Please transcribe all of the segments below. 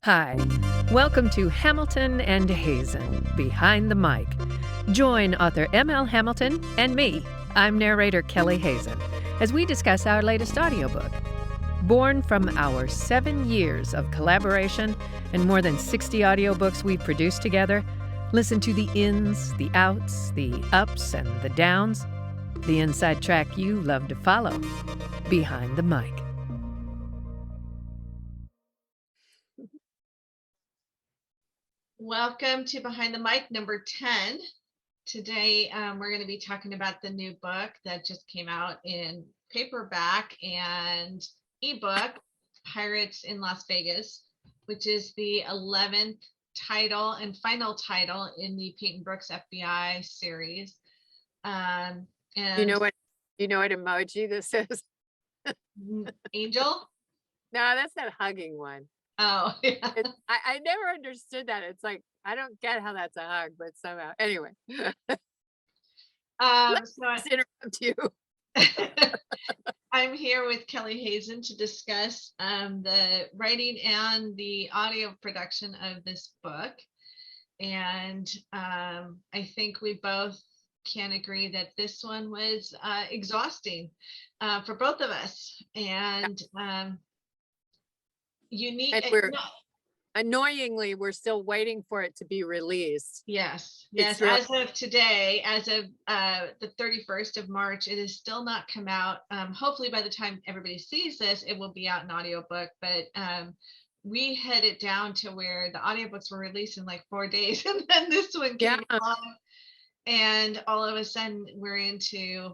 Hi, welcome to Hamilton and Hazen, Behind the Mic. Join author M.L. Hamilton and me, I'm narrator Kelley Hazen, as we discuss our latest audiobook. Born from our 7 years of collaboration and more than 60 audiobooks we've produced together, listen to the ins, the outs, the ups, and the downs, the inside track you love to follow, Behind the Mic. Welcome to Behind the Mic number 10. Today, we're going to be talking about the new book that just came out in paperback and ebook, Pirates in Las Vegas, which is the 11th title and final title in the Peyton Brooks FBI series. And You know what emoji this is? Angel? No, that's that hugging one. Oh, yeah. I never understood that. It's like, I don't get how that's a hug, but somehow. Anyway. Let's interrupt you. I'm here with Kelley Hazen to discuss the writing and the audio production of this book. And I think we both can agree that this one was exhausting for both of us. And unique. And annoyingly, we're still waiting for it to be released. Yes. As of today, as of the 31st of March, it has still not come out. Hopefully by the time everybody sees this, it will be out in audiobook, but we had it down to where the audiobooks were released in like 4 days, and then this one came along, and all of a sudden we're into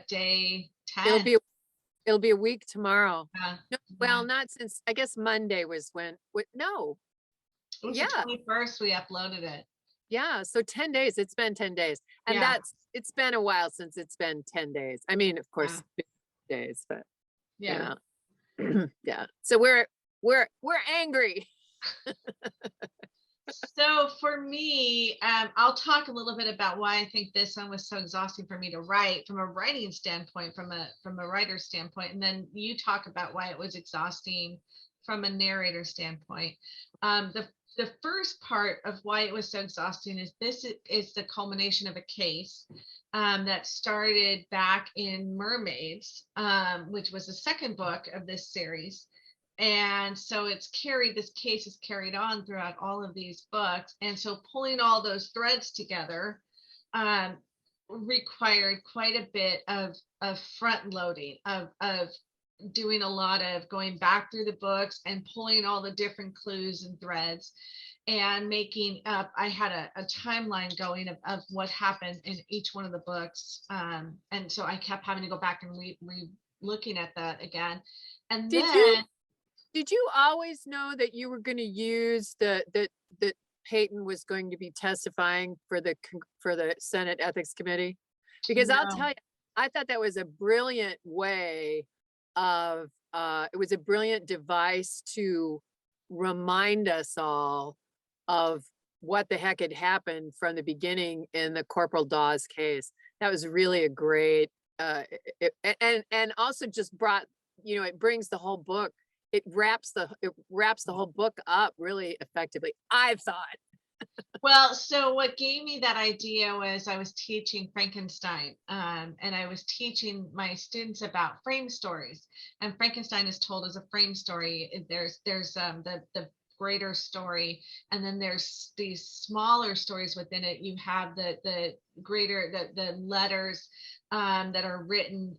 day 10? It'll be a week tomorrow. No, well, not since, I guess Monday was when, no. It was the 21st we uploaded it. Yeah, so 10 days, it's been 10 days. And it's been a while since it's been 10 days. I mean, of course, 50 days, but yeah. Yeah. So we're angry. So for me, I'll talk a little bit about why I think this one was so exhausting for me to write from a writing standpoint, from a writer's standpoint, and then you talk about why it was exhausting from a narrator standpoint. The first part of why it was so exhausting is this is the culmination of a case that started back in Mermaids, which was the second book of this series. And so this case is carried on throughout all of these books. And so pulling all those threads together required quite a bit of front loading, of doing a lot of going back through the books and pulling all the different clues and threads and making up. I had a timeline going of what happened in each one of the books. And so I kept having to go back and looking at that again. And Did you always know that you were going to use that Peyton was going to be testifying for the Senate Ethics Committee? Because I'll tell you, I thought that was a brilliant way of it was a brilliant device to remind us all of what the heck had happened from the beginning in the Corporal Dawes case. That was really a great and also just brought, it brings the whole book. It wraps the whole book up really effectively, I thought. Well, so what gave me that idea was I was teaching Frankenstein, and I was teaching my students about frame stories. And Frankenstein is told as a frame story. There's the greater story, and then there's these smaller stories within it. You have the greater the letters that are written.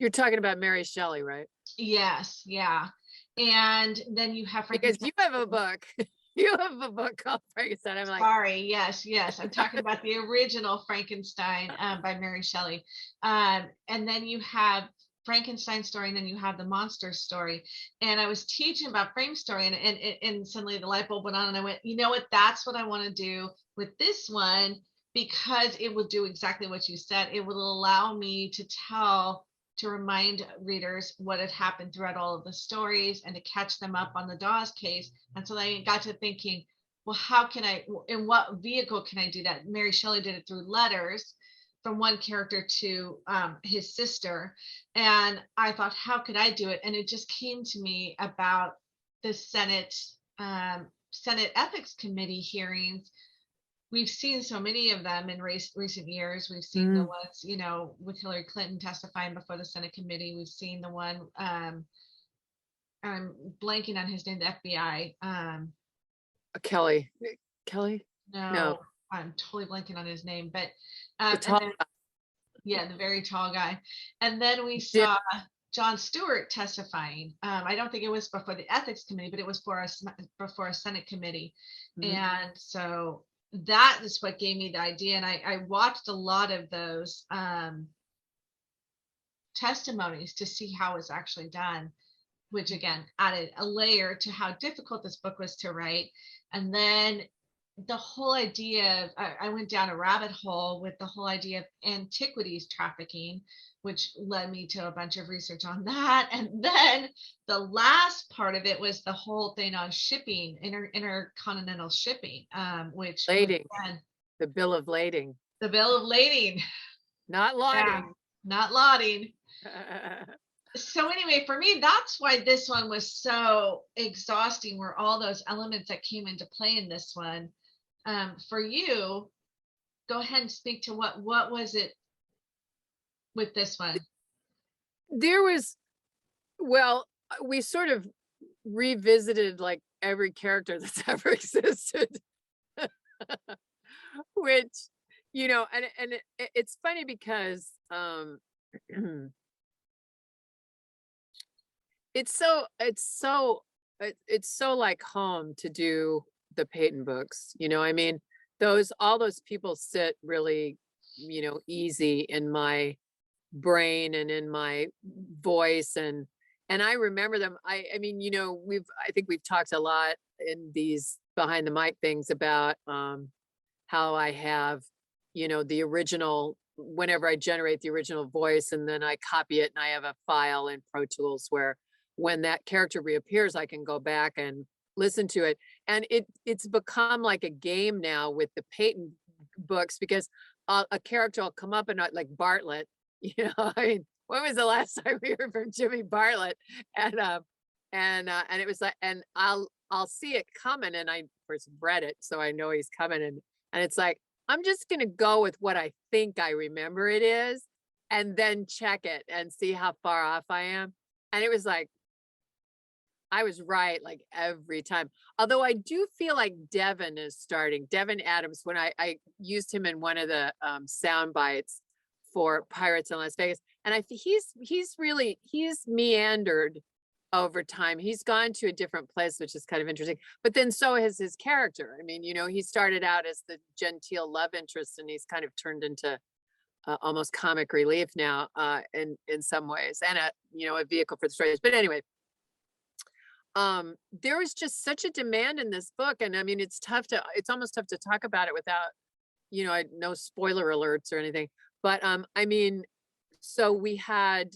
You're talking about Mary Shelley, right? Yes, yeah. And then you have because you have a book. You have a book called Frankenstein. I'm like, sorry, yes. I'm talking about the original Frankenstein by Mary Shelley. And then you have Frankenstein story, and then you have the monster story. And I was teaching about frame story, and suddenly the light bulb went on, and I went, you know what? That's what I want to do with this one, because it will do exactly what you said. It will allow me to remind readers what had happened throughout all of the stories and to catch them up on the Dawes case. And so I got to thinking, well, how can I, in what vehicle can I do that? Mary Shelley did it through letters from one character to his sister. And I thought, how could I do it? And it just came to me about the Senate Ethics Committee hearings, we've seen so many of them in recent years. We've seen the ones, with Hillary Clinton testifying before the Senate committee. We've seen the one, I'm blanking on his name, the FBI. Kelley. No, I'm totally blanking on his name, but the very tall guy. And then we saw Jon Stewart testifying. I don't think it was before the ethics committee, but it was before a Senate committee. And so that is what gave me the idea. And I watched a lot of those testimonies to see how it's actually done, which again added a layer to how difficult this book was to write. And then the whole idea of, I went down a rabbit hole with the whole idea of antiquities trafficking, which led me to a bunch of research on that. And then the last part of it was the whole thing on shipping, intercontinental shipping, which lading, the bill of lading. The bill of lading. Not lauding. Yeah, not lauding. So anyway, for me, that's why this one was so exhausting, were all those elements that came into play in this one. For you, go ahead and speak to what was it with this one? There was, well, we sort of revisited like every character that's ever existed, which, and it's funny because it's so like home to do the Peyton books, I mean, all those people sit really, easy in my brain and in my voice, and I remember them. I mean, I think we've talked a lot in these behind the mic things about how I have, the original, whenever I generate the original voice and then I copy it, and I have a file in Pro Tools where when that character reappears, I can go back and listen to it. And it's become like a game now with the Peyton books, because a character will come up and like Bartlett, I mean, when was the last time we heard from Jimmy Bartlett? And it was like, and I'll see it coming, and I of course read it, so I know he's coming, and it's like, I'm just gonna go with what I think I remember it is, and then check it and see how far off I am. And it was like, I was right like every time. Although I do feel like Devin Adams, when I used him in one of the sound bites for Pirates in Las Vegas, and he's meandered over time. He's gone to a different place, which is kind of interesting. But then so has his character. I mean, he started out as the genteel love interest, and he's kind of turned into almost comic relief now in some ways, and a vehicle for the stories. But anyway, there was just such a demand in this book, and I mean, it's almost tough to talk about it without, no spoiler alerts or anything. But I mean, so we have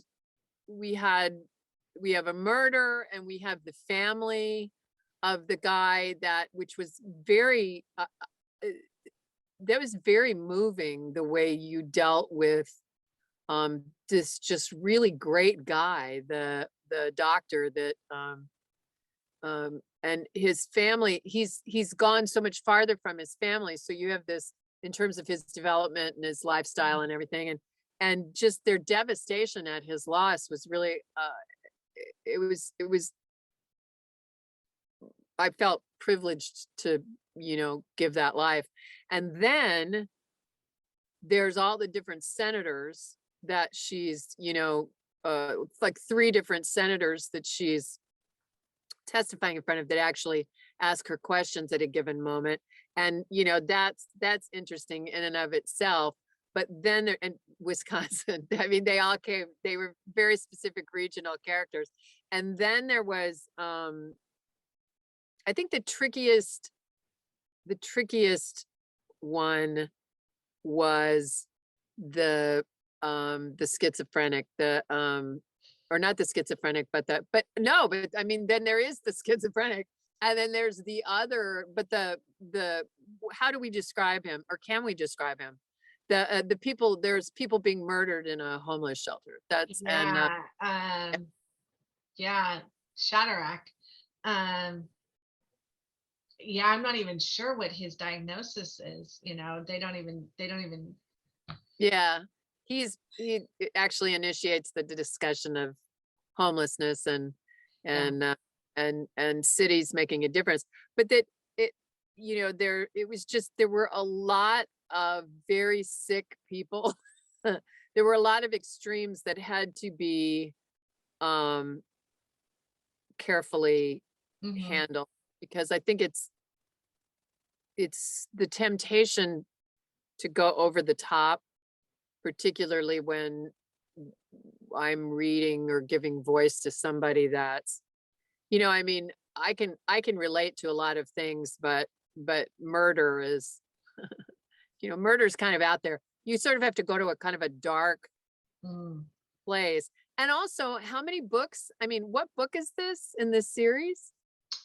a murder, and we have the family of the guy, which was very that was very moving, the way you dealt with this just really great guy, the doctor that and his family. He's gone so much farther from his family, so you have this in terms of his development and his lifestyle and everything, and just their devastation at his loss was really it was I felt privileged to give that life. And then there's all the different senators that she's like 3 different senators that she's testifying in front of that actually ask her questions at a given moment. And that's interesting in and of itself. But then in Wisconsin, I mean, they were very specific regional characters. And then there was I think the trickiest one was the schizophrenic, or not the schizophrenic, but I mean, then there is the schizophrenic, and then there's the other, but the how do we describe him, or can we describe him? The people, there's people being murdered in a homeless shelter. That's Shadrach. Yeah, I'm not even sure what his diagnosis is. They don't even. Yeah. He actually initiates the discussion of homelessness Yeah. and uh, and cities making a difference. But that it, it was just, there were a lot of very sick people. There were a lot of extremes that had to be um carefully Hmm. handled, because I think it's the temptation to go over the top, particularly when I'm reading or giving voice to somebody that's, I mean, I can relate to a lot of things, but murder is, murder is kind of out there. You sort of have to go to a kind of a dark Mm. place. And also, how many books? I mean, what book is this in this series?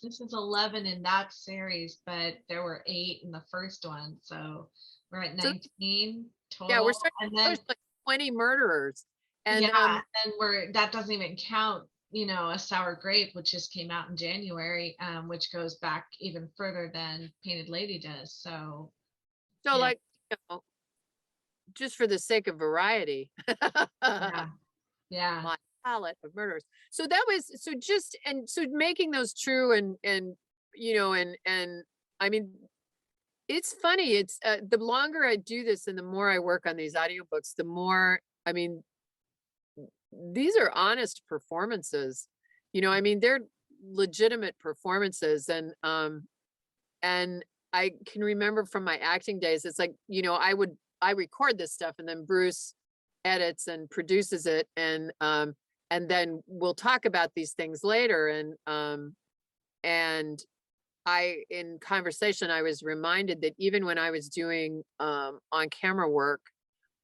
This is 11 in that series, but there were 8 in the first one, so we're at So 19 yeah, we're total. starting And to then, push like 20 murderers. yeah, And and that doesn't even count, A Sour Grape, which just came out in January, which goes back even further than Painted Lady does. So so yeah, like, just for the sake of variety. yeah, yeah, My palette of murders. So that was, so just, and so making those true, and and I mean, it's funny. It's the longer I do this and the more I work on these audiobooks, the more, I mean, these are honest performances. I mean, they're legitimate performances. And I can remember from my acting days, it's like, I record this stuff and then Bruce edits and produces it, and then we'll talk about these things later. And in conversation, I was reminded that even when I was doing on camera work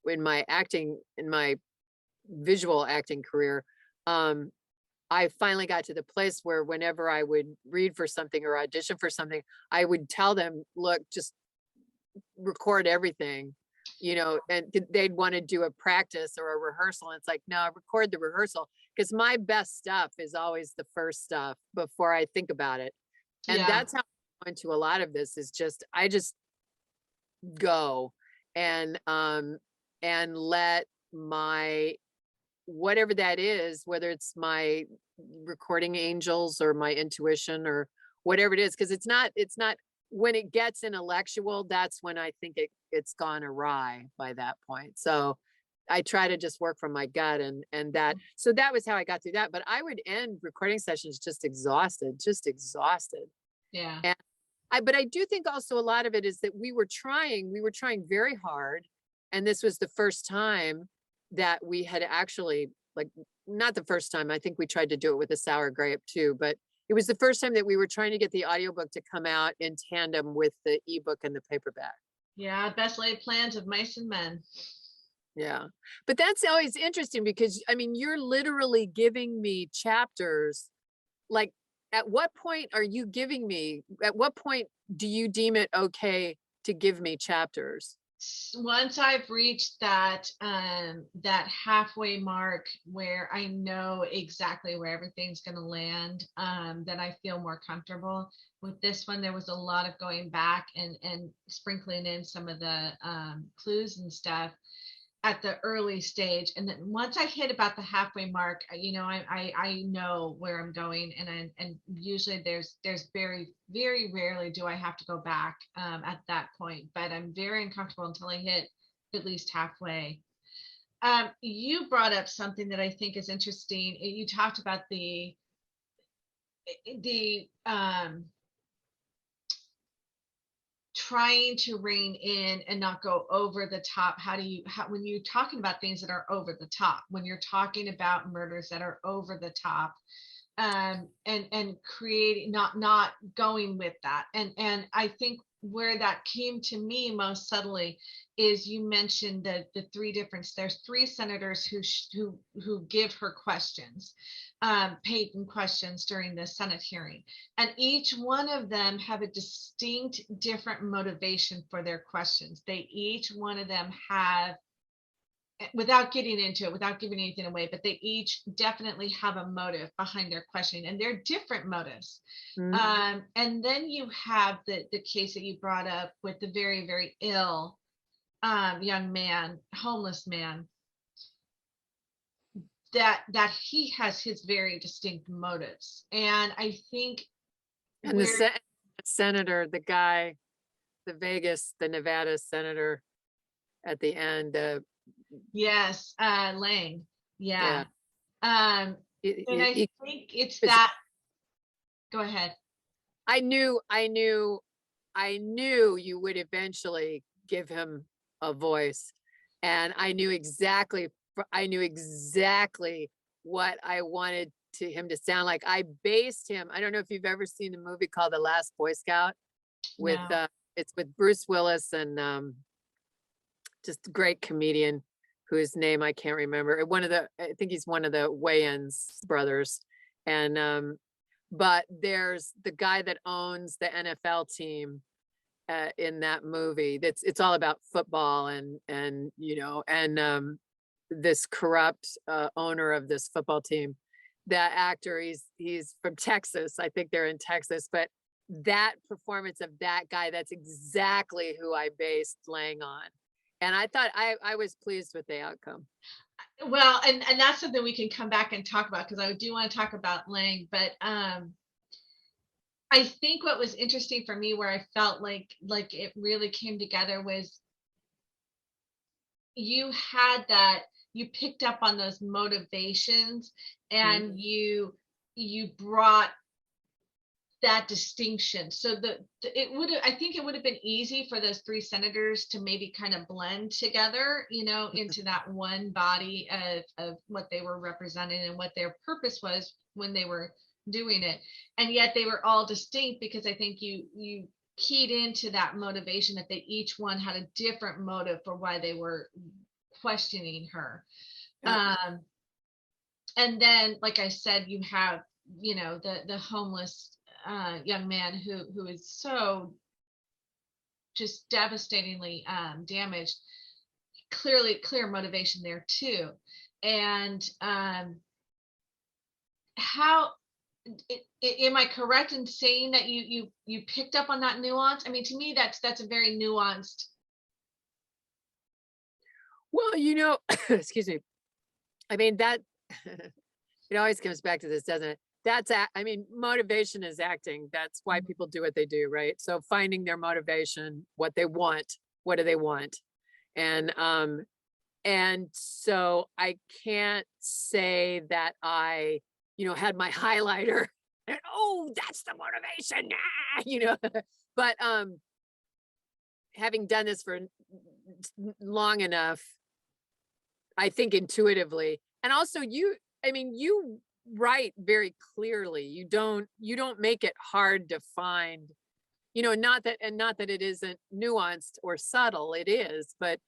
in my visual acting career, um, I finally got to the place where whenever I would read for something or audition for something, I would tell them, look, just record everything, and they'd want to do a practice or a rehearsal. And it's like, no, record the rehearsal, because my best stuff is always the first stuff before I think about it. And yeah, that's how I went to a lot of this, is just, I just go and and let my, whatever that is, whether it's my recording angels or my intuition or whatever it is, because it's not when it gets intellectual, that's when I think it's gone awry by that point. So I try to just work from my gut, and that, so that was how I got through that. But I would end recording sessions just exhausted, just exhausted. yeah, And but I do think also a lot of it is that we were trying very hard. And this was the first time that we had actually, like, not the first time, I think we tried to do it with a sour grape too, but it was the first time that we were trying to get the audiobook to come out in tandem with the ebook and the paperback. yeah. Best laid plans of mice and men. Yeah. But that's always interesting, because I mean, you're literally giving me chapters. Like, at what point are you giving me, at what point do you deem it okay to give me chapters? Once I've reached that halfway mark where I know exactly where everything's going to land, then I feel more comfortable. With this one, there was a lot of going back and sprinkling in some of the clues and stuff at the early stage. And then once I hit about the halfway mark, I know where I'm going. And usually there's very rarely do I have to go back at that point, but I'm very uncomfortable until I hit at least halfway. You brought up something that I think is interesting. You talked about the trying to rein in and not go over the top. When you're talking about things that are over the top, when you're talking about murders that are over the top, and creating, not going with that, and I think where that came to me most subtly is you mentioned the three different, there's three senators who give her questions, Peyton questions during the Senate hearing, and each one of them have a distinct different motivation for their questions. They each one of them have without getting into it, without giving anything away, but they each definitely have a motive behind their questioning, and they're different motives. And then you have the case that you brought up with the very, very ill young man, homeless man, that he has his very distinct motives. And I think And the senator, the guy, the Nevada senator at the end, yes, Lang. Yeah. yeah. And I think it's it's- that. Go ahead. I knew you would eventually give him a voice, and I knew exactly what I wanted him to sound like. I based him. I don't know if you've ever seen a movie called The Last Boy Scout with No. it's with Bruce Willis and just a great comedian whose name I can't remember. I think he's one of the Wayans brothers. And but there's the guy that owns the NFL team in that movie. It's all about football and this corrupt owner of this football team. That actor, he's from Texas. I think they're in Texas, but that performance of that guy, that's exactly who I based Lang on. And I thought I was pleased with the outcome. Well, and that's something we can come back and talk about, because I do want to talk about Lang, but I think what was interesting for me, where I felt like it really came together, was you picked up on those motivations, and you brought that distinction. So I think it would have been easy for those three senators to maybe kind of blend together, into that one body of what they were representing and what their purpose was when they were doing it. And yet they were all distinct, because I think you keyed into that motivation, that they each one had a different motive for why they were questioning her. And then, like I said, you have, the homeless young man who is so just devastatingly damaged. Clear motivation there too. And how am I correct in saying that you picked up on that nuance? I mean, to me, that's a very nuanced. Well, excuse me. I mean, that it always comes back to this, doesn't it? I mean, motivation is acting. That's why people do what they do, right? So finding their motivation, what they want, what do they want? And so I can't say that I, had my highlighter and, oh, that's the motivation, but having done this for long enough, I think intuitively, and also you write very clearly. You don't make it hard to find, not that it isn't nuanced or subtle. It is, but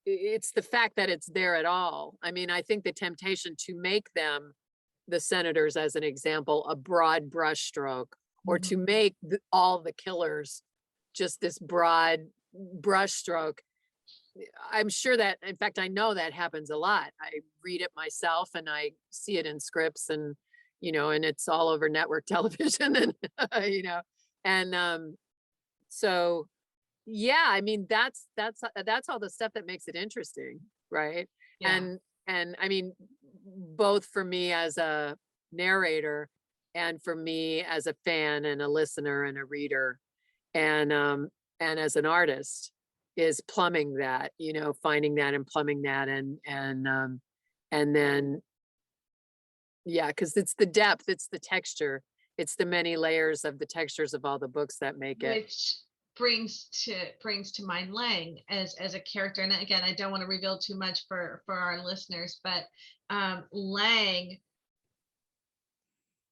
it's the fact that it's there at all. I mean, I think the temptation to make them, the senators as an example, a broad brushstroke, or to make all the killers just this broad brushstroke. I'm sure that, in fact, I know that happens a lot. I read it myself and I see it in scripts, and, and it's all over network television and, and so, yeah, I mean, that's all the stuff that makes it interesting. Right. Yeah. And I mean, both for me as a narrator and for me as a fan and a listener and a reader and as an artist, is plumbing that, finding that and plumbing that and then, yeah, because it's the depth, it's the texture, it's the many layers of the textures of all the books that make it. Which brings to mind Lang as a character. And again, I don't want to reveal too much for our listeners, but Lang,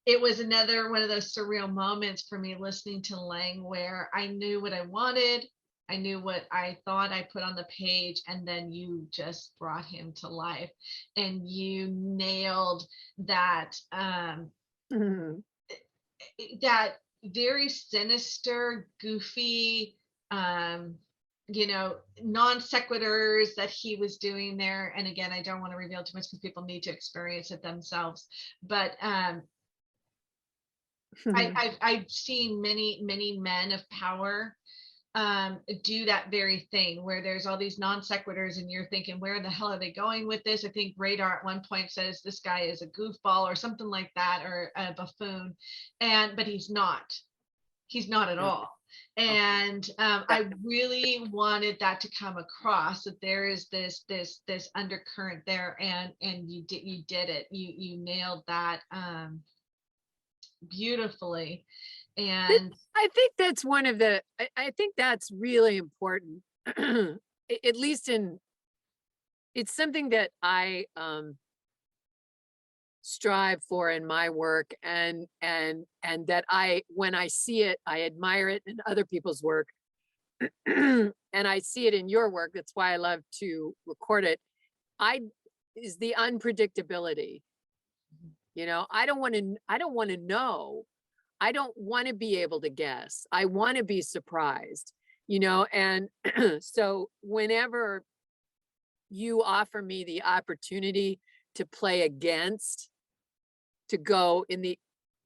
it was another one of those surreal moments for me listening to Lang, where I knew what I wanted. I knew what I thought I put on the page, and then you just brought him to life, and you nailed that that very sinister, goofy non sequiturs that he was doing there. And again, I don't want to reveal too much because people need to experience it themselves. But I've seen many men of power do that very thing where there's all these non sequiturs and you're thinking, where the hell are they going with this? I think Radar at one point says this guy is a goofball or something like that, or a buffoon, but he's not at all. And I really wanted that to come across, that there is this undercurrent there, and you did it. You nailed that beautifully. And I think that's one of the, I think that's really important. At least it's something that I strive for in my work, and that when I see it, I admire it in other people's work. And I see it in your work. That's why I love to record it. Is the unpredictability. I don't want to know. I don't want to be able to guess. I want to be surprised, and so whenever you offer me the opportunity to play against, to go in the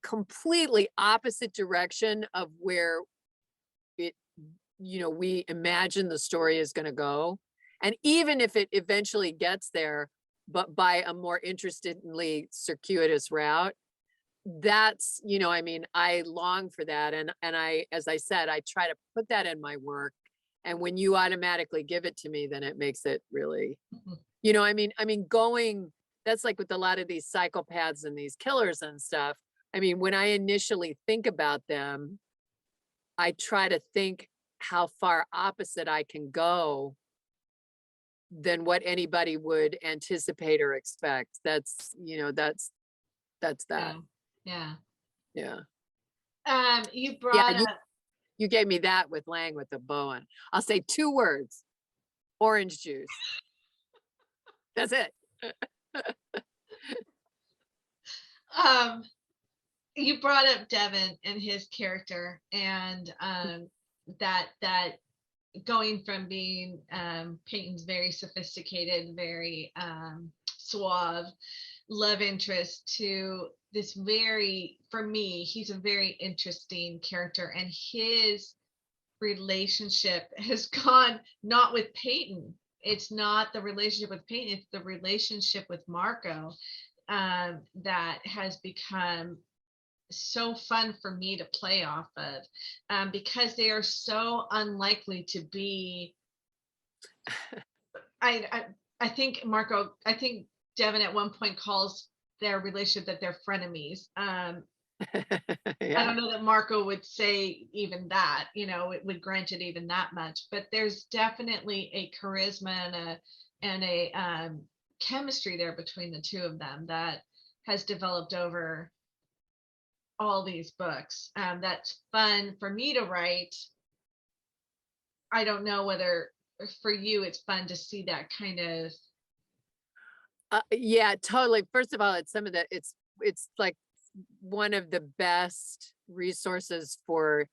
completely opposite direction of where we imagine the story is going to go. And even if it eventually gets there, but by a more interestingly circuitous route, that's, I long for that. And I, as I said, I try to put that in my work. And when you automatically give it to me, then it makes it really, going, that's like with a lot of these psychopaths and these killers and stuff. When I initially think about them, I try to think how far opposite I can go than what anybody would anticipate or expect. That's that. Yeah. You brought up. You gave me that with Lang with the Bowen. I'll say 2 words: orange juice. That's it. You brought up Devin and his character, and that going from being Peyton's very sophisticated, very suave love interest to this for me, he's a very interesting character, and his relationship has gone not with Peyton. It's not the relationship with Peyton, it's the relationship with Marco that has become so fun for me to play off of, because they are so unlikely to be. I think Devin at one point calls their relationship that they're frenemies. Yeah. I don't know that Marco would say even that, it would grant it even that much, but there's definitely a charisma and a chemistry there between the two of them that has developed over all these books. That's fun for me to write. I don't know whether for you it's fun to see that kind of. Yeah, totally. First of all, it's like one of the best resources for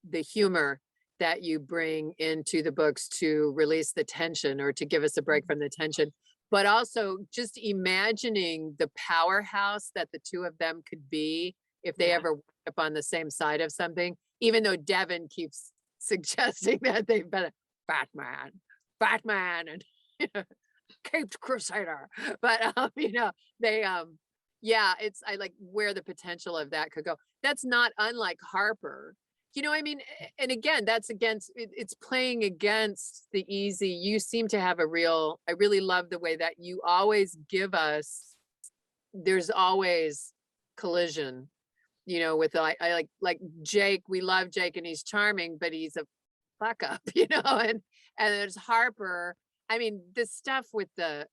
the humor that you bring into the books to release the tension or to give us a break from the tension, but also just imagining the powerhouse that the two of them could be if they ever wound up on the same side of something, even though Devin keeps suggesting that they've been Batman and Caped Crusader, but they I like where the potential of that could go. That's not unlike Harper, and again, that's it's playing against the easy. You seem to have I really love the way that you always give us, there's always collision, with I like Jake. We love Jake and he's charming, but he's a fuck up, and there's Harper. The stuff with the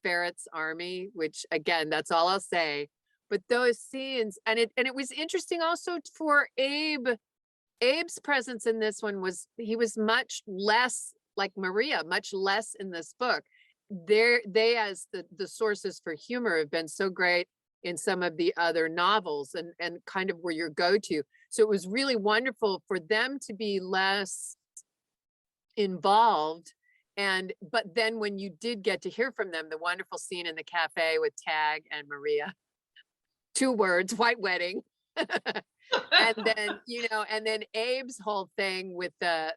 Ferret's army, which again, that's all I'll say, but those scenes, and it was interesting also for Abe's presence in this one he was much less like Maria, much less in this book. They as the sources for humor have been so great in some of the other novels and kind of were your go-to. So it was really wonderful for them to be less involved. But then when you did get to hear from them, the wonderful scene in the cafe with Tag and Maria, 2 words, white wedding. And then, and then Abe's whole thing with the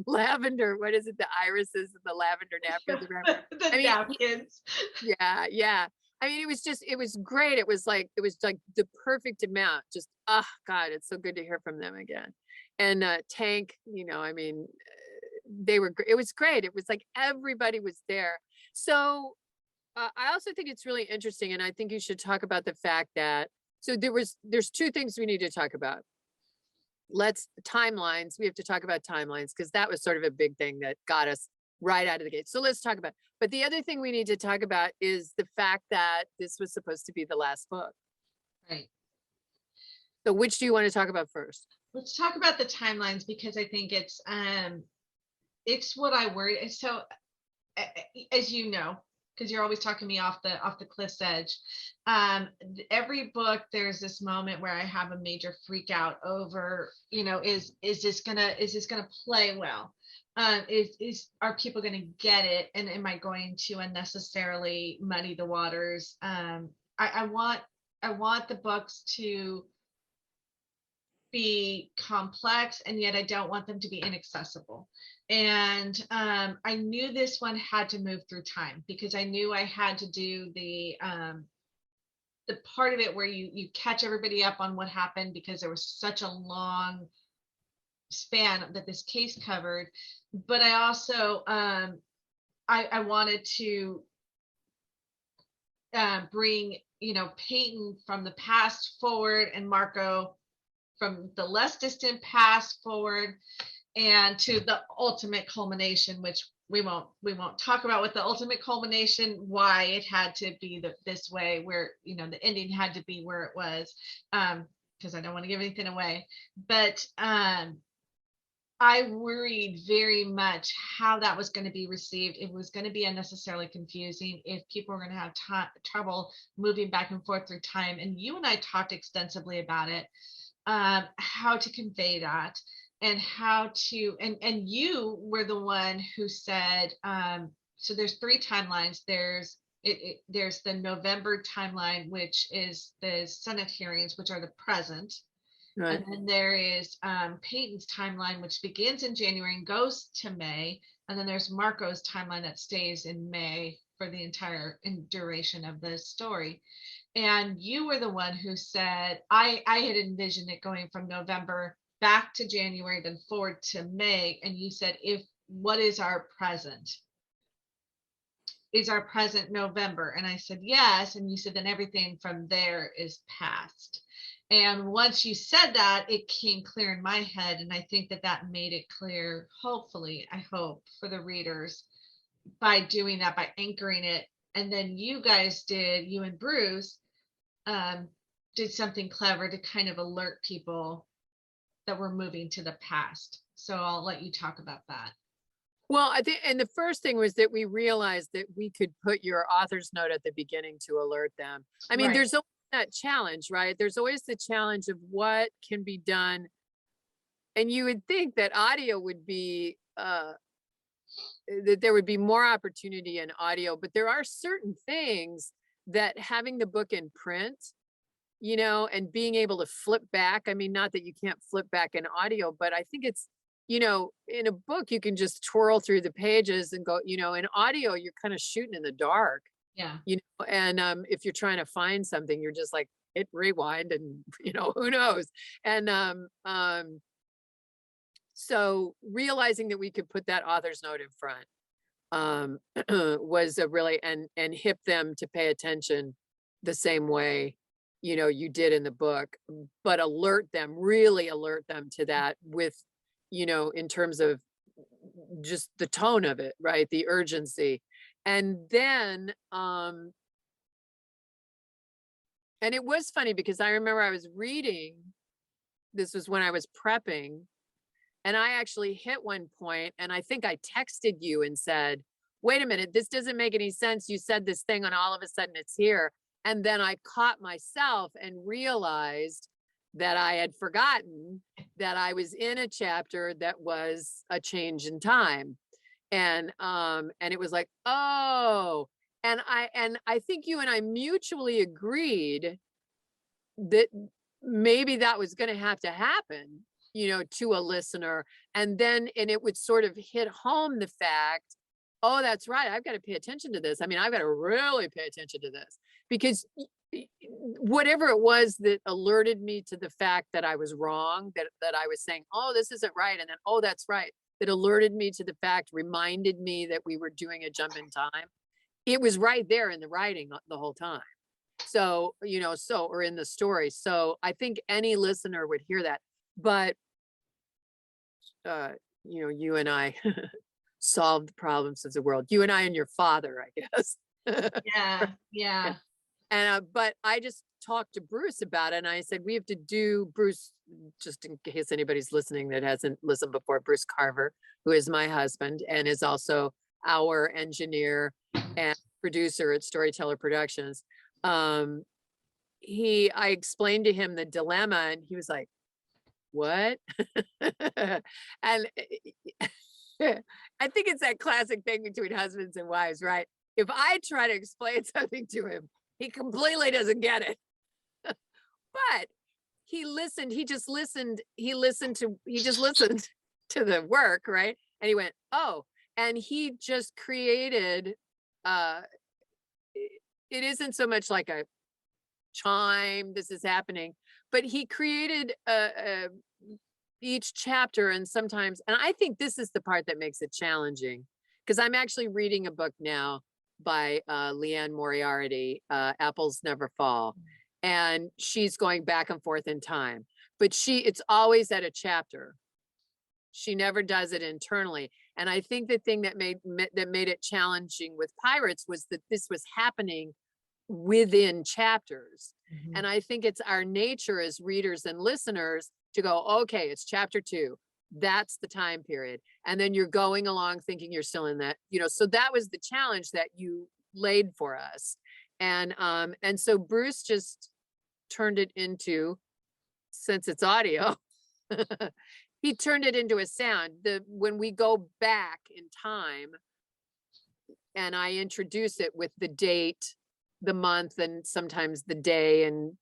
lavender, what is it? The irises and the lavender napkins. The napkins. Yeah. I mean, it was great. It was like the perfect amount. Just, oh God, it's so good to hear from them again. And Tank, I mean, it was great. It was like everybody was there. So I also think it's really interesting, and I think you should talk about the fact that, so there's 2 things we need to talk about. Timelines. We have to talk about timelines because that was sort of a big thing that got us right out of the gate. So let's talk about, but the other thing we need to talk about is the fact that this was supposed to be the last book. Right. So which do you want to talk about first? Let's talk about the timelines because I think it's what I worry. So as you know, because you're always talking me off the cliff's edge. Every book, there's this moment where I have a major freak out over, is this gonna play well? Are people gonna get it? And am I going to unnecessarily muddy the waters? I want the books to be complex, and yet I don't want them to be inaccessible. And I knew this one had to move through time because I knew I had to do the part of it where you catch everybody up on what happened because there was such a long span that this case covered. But I also I wanted to bring Peyton from the past forward and Marco from the less distant past forward and to the ultimate culmination, which we won't talk about with the ultimate culmination, why it had to be this way, where the ending had to be where it was, because I don't want to give anything away. But I worried very much how that was going to be received. It was going to be unnecessarily confusing if people were going to have trouble moving back and forth through time. And you and I talked extensively about it. How to convey that and how to, and you were the one who said, so there's 3 timelines. There's the November timeline, which is the Senate hearings, which are the present. Right. And then there is Peyton's timeline, which begins in January and goes to May. And then there's Marco's timeline that stays in May for the entire duration of the story. And you were the one who said, I had envisioned it going from November back to January, then forward to May. And you said, what is our present? Is our present November? And I said, yes. And you said, then everything from there is past. And once you said that, it came clear in my head. And I think that made it clear, hopefully, I hope, for the readers by doing that, by anchoring it. And then you guys you and Bruce did something clever to kind of alert people that we're moving to the past. So I'll let you talk about that. Well, I think, and the first thing was that we realized that we could put your author's note at the beginning to alert them. I mean, There's always that challenge, right? There's always the challenge of what can be done. And you would think that audio would be, that there would be more opportunity in audio, but there are certain things that having the book in print, and being able to flip back. I mean, not that you can't flip back in audio, but I think it's, in a book, you can just twirl through the pages and go, in audio, you're kind of shooting in the dark. Yeah. And if you're trying to find something, you're just like, hit rewind and, who knows? And so realizing that we could put that author's note in front was a really, and hip them to pay attention the same way, you did in the book, but really alert them to that with, in terms of just the tone of it, right? The urgency. And then, and it was funny because I remember I was reading, this was when I was prepping, and I actually hit one point and I think I texted you and said, wait a minute, this doesn't make any sense. You said this thing and all of a sudden it's here. And then I caught myself and realized that I had forgotten that I was in a chapter that was a change in time. And it was like, oh, and I think you and I mutually agreed that maybe that was going to have to happen, to a listener. And it would sort of hit home the fact, oh, that's right, I've got to pay attention to this. I mean, I've got to really pay attention to this, because whatever it was that alerted me to the fact that I was wrong, that I was saying, oh, this isn't right. And then, oh, that's right. That alerted me to the fact, reminded me that we were doing a jump in time. It was right there in the writing the whole time. So, or in the story. So I think any listener would hear that. But, you and I solved the problems of the world. You and I and your father, I guess. Yeah. And but I just talked to Bruce about it, and I said, we have to do, Bruce, just in case anybody's listening that hasn't listened before, Bruce Carver, who is my husband and is also our engineer and producer at Storyteller Productions. I explained to him the dilemma, and he was like, what? And I think it's that classic thing between husbands and wives, right? If I try to explain something to him, he completely doesn't get it. But he listened, he just listened to the work, right? And he went, oh, and he just created, it isn't so much like a chime, this is happening, but he created each chapter. And sometimes, and I think this is the part that makes it challenging, because I'm actually reading a book now by Leanne Moriarty, Apples Never Fall. And she's going back and forth in time, but it's always at a chapter. She never does it internally. And I think the thing that made it challenging with Pirates was that this was happening within chapters. Mm-hmm. And I think it's our nature as readers and listeners to go, okay, it's chapter 2. That's the time period. And then you're going along thinking you're still in that, so that was the challenge that you laid for us. And so Bruce just turned it into, since it's audio, he turned it into a sound. When we go back in time and I introduce it with the date, the month, and sometimes the day, and,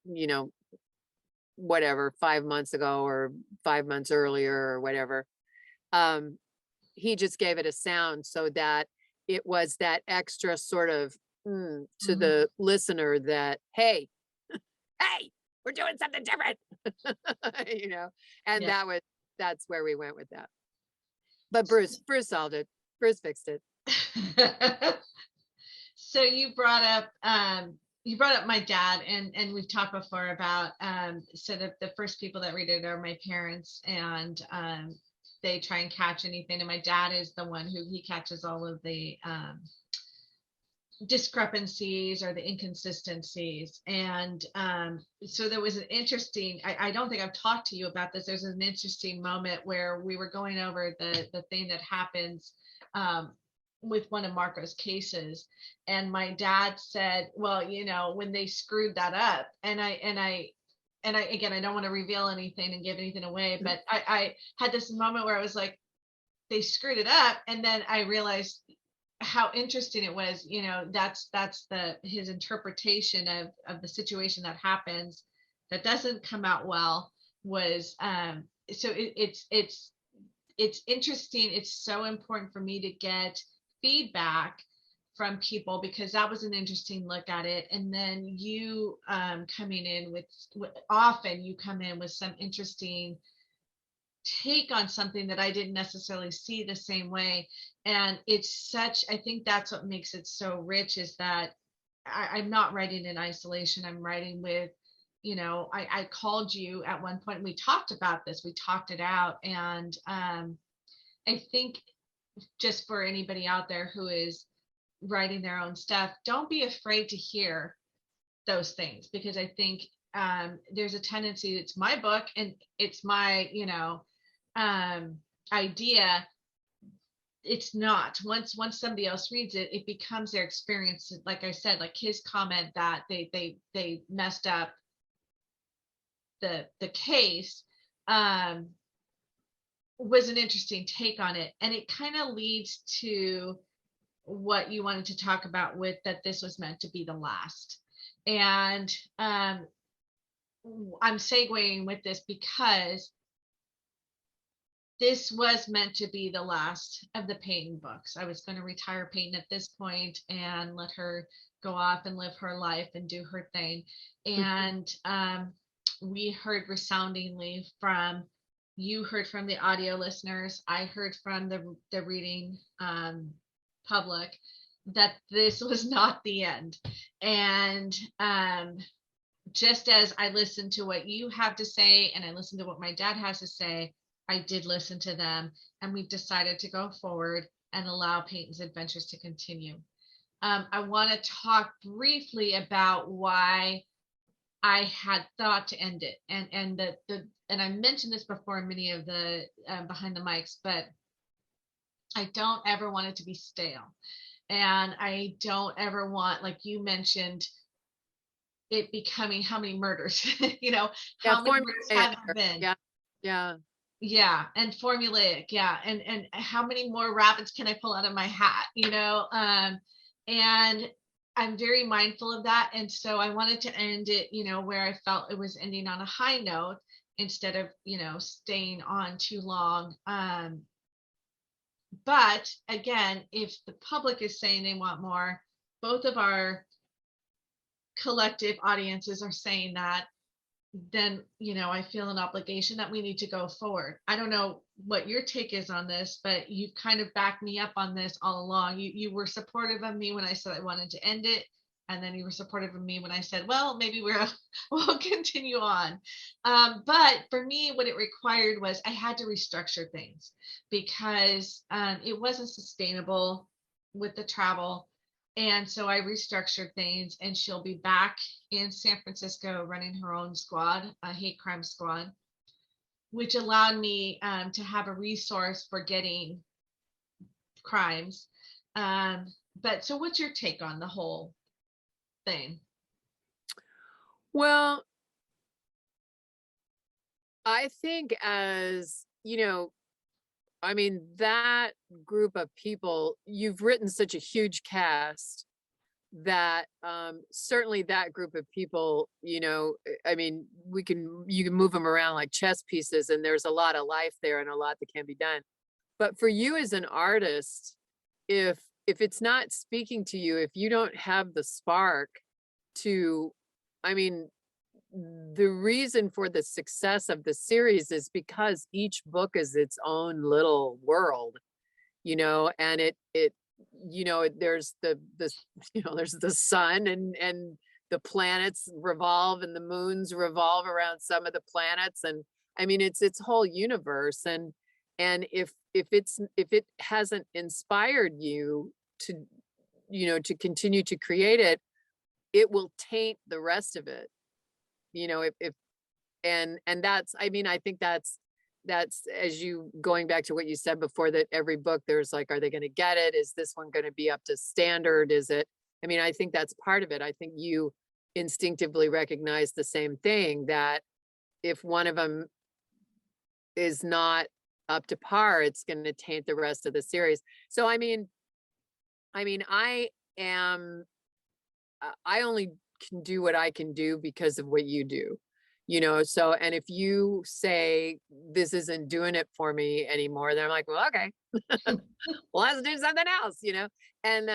whatever, 5 months ago or 5 months earlier or whatever, he just gave it a sound so that it was that extra sort of to the listener that, hey, we're doing something different, and yeah. That's where we went with that. But Bruce solved it. Bruce fixed it. So you brought up my dad, and we've talked before about so the first people that read it are my parents, and they try and catch anything, and my dad is the one who he catches all of the discrepancies or the inconsistencies. And so there was an interesting, I don't think I've talked to you about this, there's an interesting moment where we were going over the thing that happens with one of Marco's cases, and my dad said, well, when they screwed that up, and I again, I don't want to reveal anything and give anything away, but I had this moment where I was like, they screwed it up, and then I realized how interesting it was. That's his interpretation of the situation that happens that doesn't come out well was so it's interesting. It's so important for me to get feedback from people, because that was an interesting look at it. And then you coming in with often you come in with some interesting take on something that I didn't necessarily see the same way. And I think that's what makes it so rich, is that I'm not writing in isolation. I'm writing with, I called you at one point and we talked about this, we talked it out. And I think, just for anybody out there who is writing their own stuff, don't be afraid to hear those things, because I think there's a tendency, it's my book and it's my, idea. It's not. Once somebody else reads it, it becomes their experience. Like I said, like his comment that they messed up the case. was an interesting take on it. And it kind of leads to what you wanted to talk about with that this was meant to be the last. And I'm segueing with this because this was meant to be the last of the Peyton books. I was going to retire Peyton at this point and let her go off and live her life and do her thing. And we heard resoundingly from, you heard from the audio listeners, I heard from the reading public, that this was not the end. And just as I listened to what you have to say and I listened to what my dad has to say, I did listen to them, and we've decided to go forward and allow Peyton's adventures to continue. I want to talk briefly about why I had thought to end it, and I mentioned this before in many of the behind the mics, but I don't ever want it to be stale, and I don't ever want, like you mentioned, it becoming how many murders, how many murders have there been? Yeah, and formulaic, and how many more rabbits can I pull out of my hat, and I'm very mindful of that. And so I wanted to end it, where I felt it was ending on a high note instead of, staying on too long. But again, if the public is saying they want more, both of our collective audiences are saying that, then, I feel an obligation that we need to go forward. I don't know what your take is on this, but you've kind of backed me up on this all along. You were supportive of me when I said I wanted to end it. And then you were supportive of me when I said, well, maybe we'll continue on. But for me, what it required was I had to restructure things because it wasn't sustainable with the travel. And so I restructured things, and she'll be back in San Francisco running her own squad, a hate crime squad, which allowed me to have a resource for getting crimes. But so what's your take on the whole thing? Well, I think that group of people, you've written such a huge cast that certainly that group of people, you can move them around like chess pieces, and there's a lot of life there and a lot that can be done. But for you as an artist, if it's not speaking to you, if you don't have the spark to, the reason for the success of the series is because each book is its own little world, and there's there's the sun, and the planets revolve and the moons revolve around some of the planets, and it's its whole universe. And if it hasn't inspired you to to continue to create it, it will taint the rest of it. And that's, I think that's as you going back to what you said before, that every book there's like, are they going to get it? Is this one going to be up to standard? Is it? I think that's part of it. I think you instinctively recognize the same thing, that if one of them is not up to par, it's going to taint the rest of the series. So I only can do what I can do because of what you do, so, and if you say this isn't doing it for me anymore, then I'm like, well, okay, well, let's do something else, and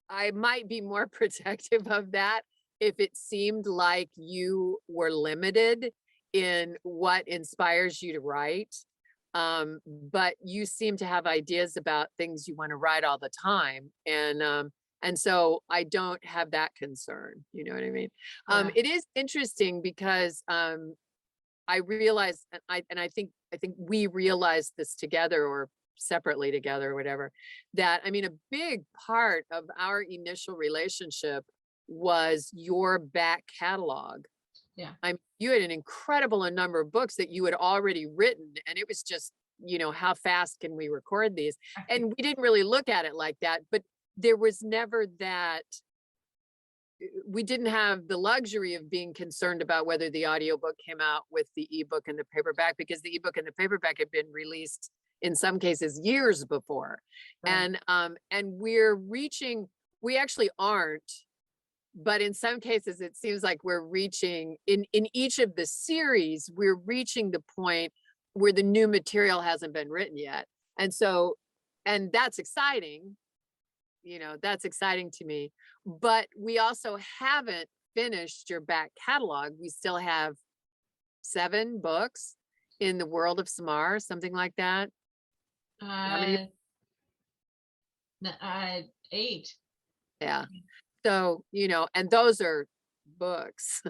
I might be more protective of that if it seemed like you were limited in what inspires you to write. But you seem to have ideas about things you want to write all the time. And so I don't have that concern. You know what I mean? Yeah. It is interesting because I realized, and I think we realized this together or separately together or whatever, that a big part of our initial relationship was your back catalog. Yeah. You had an incredible number of books that you had already written, and it was just, how fast can we record these? And we didn't really look at it like that, but there was never that we didn't have the luxury of being concerned about whether the audiobook came out with the ebook and the paperback, because the ebook and the paperback had been released in some cases years before. Right. And we actually aren't, but in some cases it seems like we're reaching in each of the series, we're reaching the point where the new material hasn't been written yet. And so, and that's exciting, that's exciting to me. But we also haven't finished your back catalog. We still have 7 books in the world of Samar, something like that. How many? 8. Yeah. So, and those are books,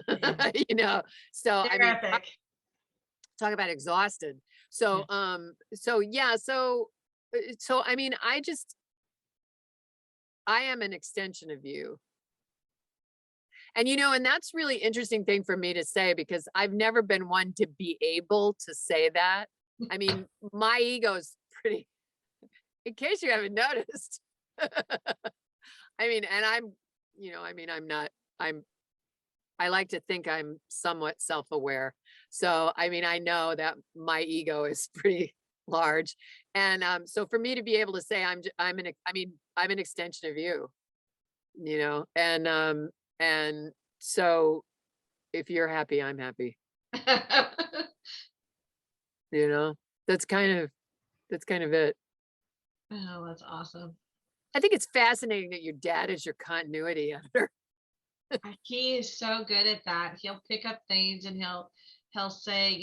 so I They're mean, epic. talk about exhausted. So, yeah, so I mean, I am an extension of you. And, and that's really interesting thing for me to say, because I've never been one to be able to say that. I mean, my ego is pretty, in case you haven't noticed. I mean, and I like to think I'm somewhat self-aware. So, I mean, I know that my ego is pretty large. And so for me to be able to say I'm an extension of you, and so if you're happy, I'm happy, that's kind of it. Oh, that's awesome. I think it's fascinating that your dad is your continuity editor. He is so good at that. He'll pick up things and he'll say,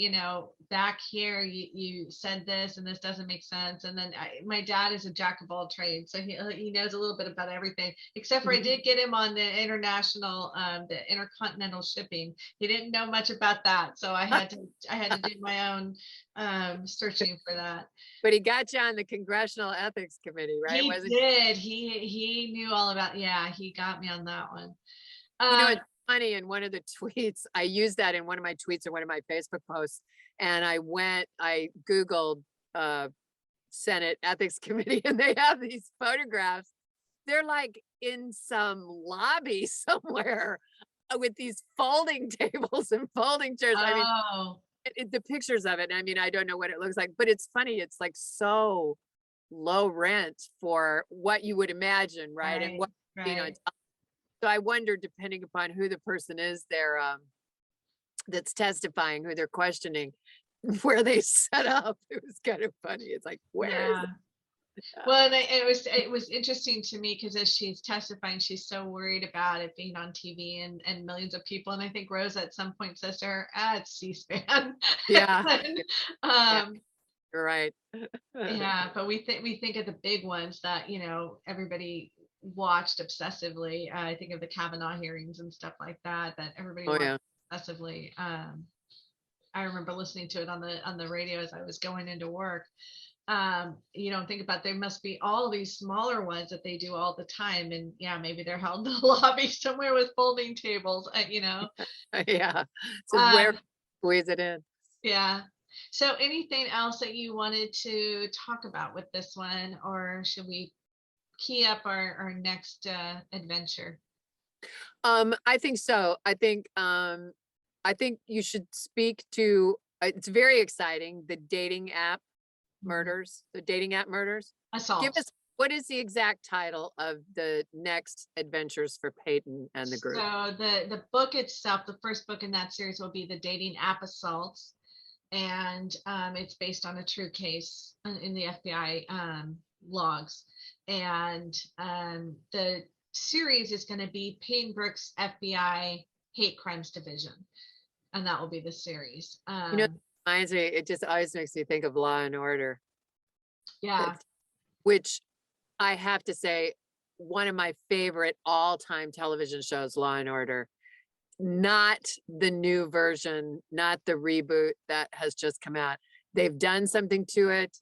back here you said this and this doesn't make sense. And then my dad is a jack of all trades, so he knows a little bit about everything. Except for I did get him on the international, the intercontinental shipping. He didn't know much about that, so I had to do my own searching for that. But he got you on the Congressional Ethics Committee, right? He did. He knew all about. Yeah, he got me on that one. It's funny, in one of the tweets, I used that in one of my tweets or one of my Facebook posts, and I Googled Senate Ethics Committee, and they have these photographs. They're like in some lobby somewhere with these folding tables and folding chairs. I mean, the pictures of it, I mean, I don't know what it looks like, but it's funny. It's like so low rent for what you would imagine, right? And what, so I wonder, depending upon who the person is there that's testifying, who they're questioning, where they set up. It was kind of funny. It's like, where is it? Well, and it was interesting to me because as she's testifying, she's so worried about it being on TV and millions of people. And I think Rose at some point says to her, it's C-SPAN. Yeah. and, You're right. Yeah, but we think of the big ones that everybody watched obsessively. I think of the Kavanaugh hearings and stuff like that everybody watched obsessively. I remember listening to it on the radio as I was going into work. Think about, there must be all these smaller ones that they do all the time, and maybe they're held in the lobby somewhere with folding tables. Yeah, so where squeeze it in. Yeah. So anything else that you wanted to talk about with this one, or should we key up our next adventure? I think so. I think you should speak to, it's very exciting, the dating app murders, Assault. Give us, what is the exact title of the next adventures for Peyton and the group? So the book itself, the first book in that series, will be The Dating App Assaults. And it's based on a true case in the FBI logs. And the series is going to be Peyton Brooks FBI Hate Crimes Division. And that will be the series. It just always makes me think of Law and Order. Yeah. Which I have to say, one of my favorite all-time television shows, Law and Order. Not the new version, not the reboot that has just come out. They've done something to it.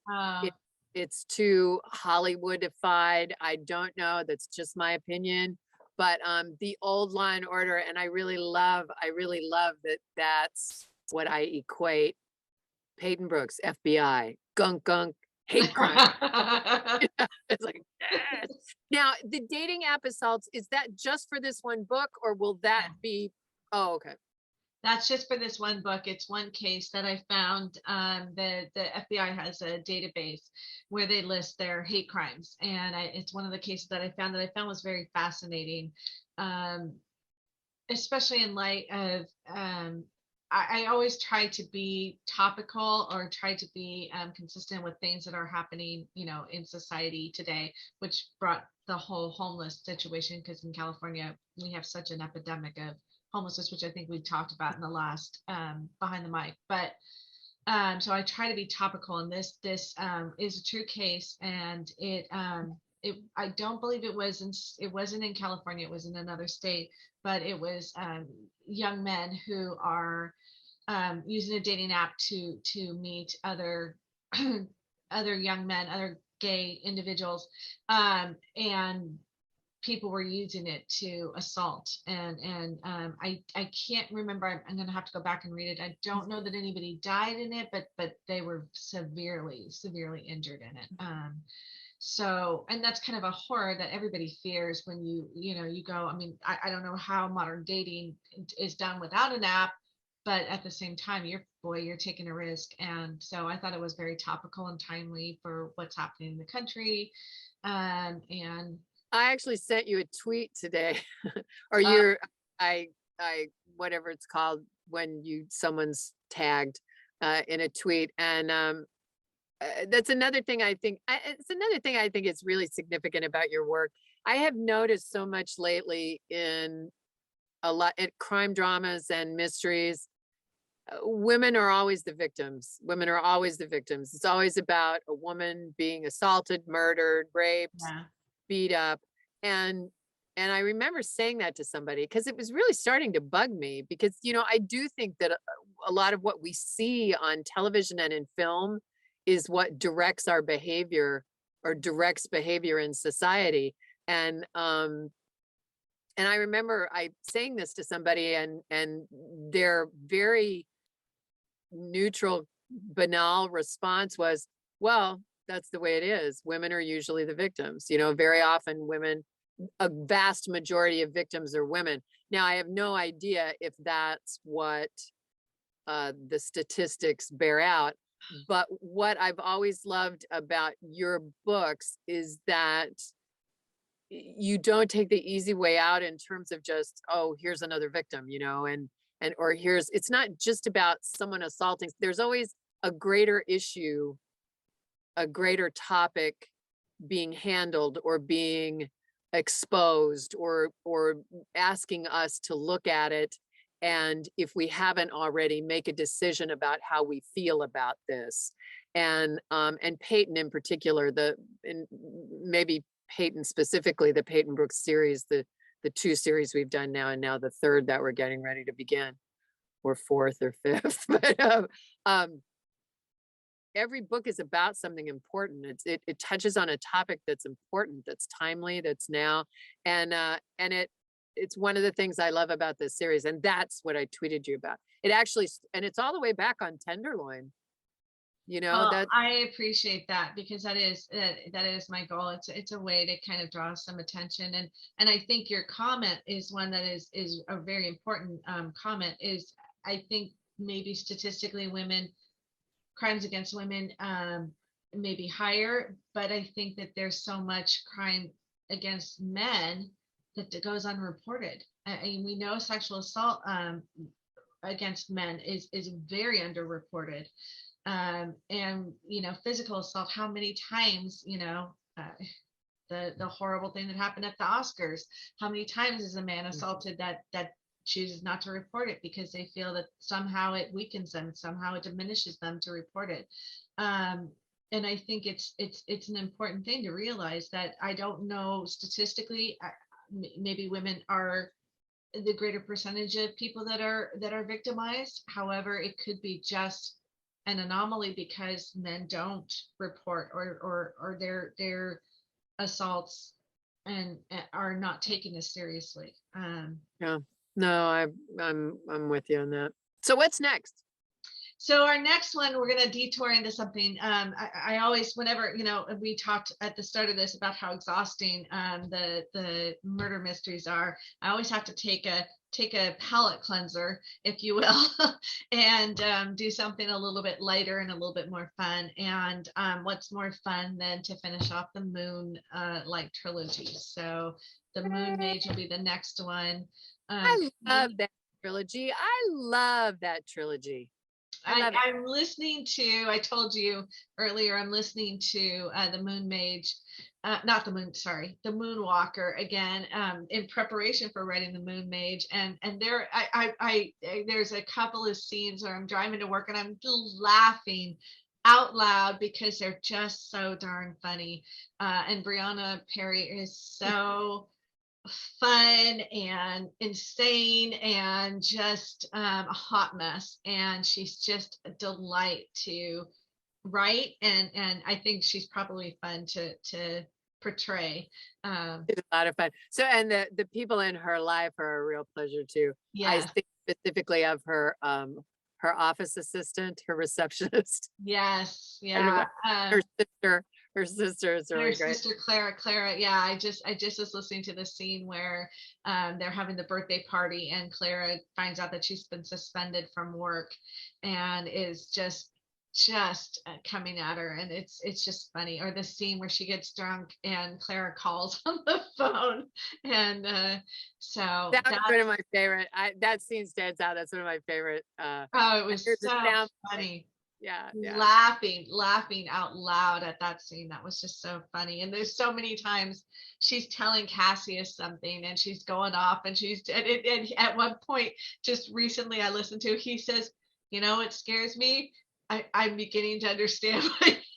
It's too Hollywoodified. I don't know. That's just my opinion. But the old Law and Order, and I really love that that's what I equate Peyton Brooks, FBI, gunk, hate crime. It's like, yes. Now, the dating app assaults, is that just for this one book, or will that Yeah. be? Oh, okay. That's just for this one book. It's one case that I found. The FBI has a database where they list their hate crimes, and it's one of the cases that I found was very fascinating, um, especially in light of. I always try to be topical or try to be consistent with things that are happening, in society today, which brought the whole homeless situation, because in California we have such an epidemic of homelessness, which I think we talked about in the last behind the mic. But so I try to be topical, and this is a true case, and I don't believe it wasn't in California, it was in another state, but it was young men who are using a dating app to meet other other young men, other gay individuals, and people were using it to assault, I can't remember. I'm going to have to go back and read it. I don't know that anybody died in it, but they were severely injured in it. So, and that's kind of a horror that everybody fears when you go. I mean, I don't know how modern dating is done without an app, but at the same time, you're taking a risk. And so I thought it was very topical and timely for what's happening in the country. And I actually sent you a tweet today, or I, whatever it's called when someone's tagged in a tweet, and that's another thing I think. It's another thing I think is really significant about your work. I have noticed so much lately in a lot at crime dramas and mysteries. Women are always the victims. Women are always the victims. It's always about a woman being assaulted, murdered, raped, yeah. beat up. And I remember saying that to somebody because it was really starting to bug me, because I do think that a lot of what we see on television and in film is what directs our behavior, or directs behavior in society. And I remember saying this to somebody, and their very neutral, banal response was, well, that's the way it is. Women are usually the victims. Very often a vast majority of victims are women. Now, I have no idea if that's what the statistics bear out. But what I've always loved about your books is that you don't take the easy way out in terms of just, oh, here's another victim, or it's not just about someone assaulting. There's always a greater issue, a greater topic being handled or being exposed, or asking us to look at it, and if we haven't already, make a decision about how we feel about this. And Peyton in particular, and maybe Peyton specifically, the Peyton Brooks series, the 2 series we've done now, and now the 3rd that we're getting ready to begin, or 4th or 5th. But every book is about something important. It touches on a topic that's important, that's timely, that's now, and it's one of the things I love about this series, and that's what I tweeted you about. It actually, and it's all the way back on Tenderloin. Well, I appreciate that, because that is my goal. It's a way to kind of draw some attention, and I think your comment is one that is a very important comment. Is, I think maybe statistically crimes against women may be higher, but I think that there's so much crime against men that goes unreported. We know sexual assault against men is very underreported. And physical assault, how many times, the horrible thing that happened at the Oscars, how many times is a man assaulted that chooses not to report it because they feel that somehow it weakens them, somehow it diminishes them to report it. And I think it's an important thing to realize that, I don't know statistically, maybe women are the greater percentage of people that are victimized. However, it could be just an anomaly because men don't report, or their assaults and are not taken as seriously. Yeah, no, I'm with you on that. So what's next? So our next one, we're going to detour into something. I always, whenever, we talked at the start of this about how exhausting the murder mysteries are, I always have to take a palate cleanser, if you will, and do something a little bit lighter and a little bit more fun. And what's more fun than to finish off the Moon like trilogy? So the Moon Mage will be the next one. I love that trilogy. I love that trilogy. I'm listening to, I told you earlier, I'm listening to the Moon Mage, not the Moon, sorry, the Moonwalker again, in preparation for writing the Moon Mage. And there, there's a couple of scenes where I'm driving to work and I'm laughing out loud because they're just so darn funny. And Brianna Perry is so fun and insane and just a hot mess, and she's just a delight to write, and I think she's probably fun to portray. It's a lot of fun. So, and the people in her life are a real pleasure too. Yeah. I think specifically of her office assistant, her receptionist. Yes. Yeah. Her sister is really great. Her sister Clara. Yeah, I just was listening to the scene where they're having the birthday party and Clara finds out that she's been suspended from work and is just coming at her, and it's just funny. Or the scene where she gets drunk and Clara calls on the phone, and so that's one of my favorite. That scene stands out. That's one of my favorite. It was so funny. Yeah. Laughing out loud at that scene. That was just so funny. And there's so many times she's telling Cassius something and she's going off, and and at one point just recently I listened to, he says, it scares me. I'm beginning to understand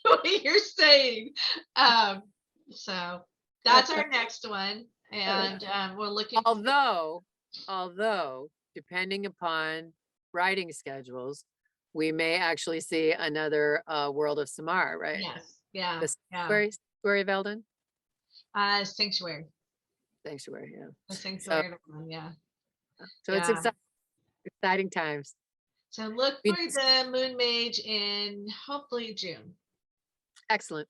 what you're saying. So that's our next one. And we're looking. Although depending upon writing schedules, we may actually see another World of Samar, right? Yes. Yeah. The Sanctuary of Eldon? Sanctuary. Sanctuary, yeah. The Sanctuary one, yeah. So it's exciting times. So look for the Moon Mage in hopefully June. Excellent.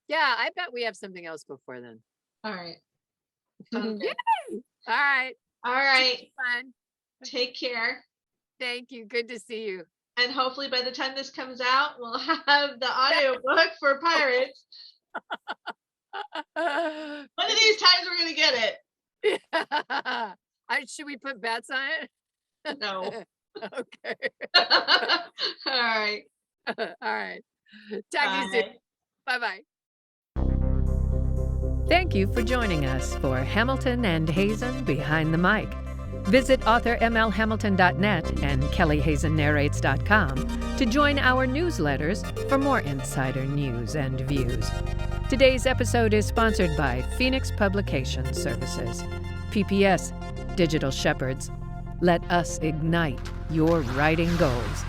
Yeah, I bet we have something else before then. All right. Yay! All right. All right. Fun. Take care. Thank you. Good to see you. And hopefully by the time this comes out, we'll have the audiobook for Pirates. One of these times we're going to get it. Yeah. Should we put bets on it? No. Okay. All right. All right. Talk to you soon. Bye-bye. Thank you for joining us for Hamilton and Hazen Behind the Mic. Visit authormlhamilton.net and kelleyhazennarrates.com to join our newsletters for more insider news and views. Today's episode is sponsored by Phoenix Publication Services. PPS, Digital Shepherds. Let us ignite your writing goals.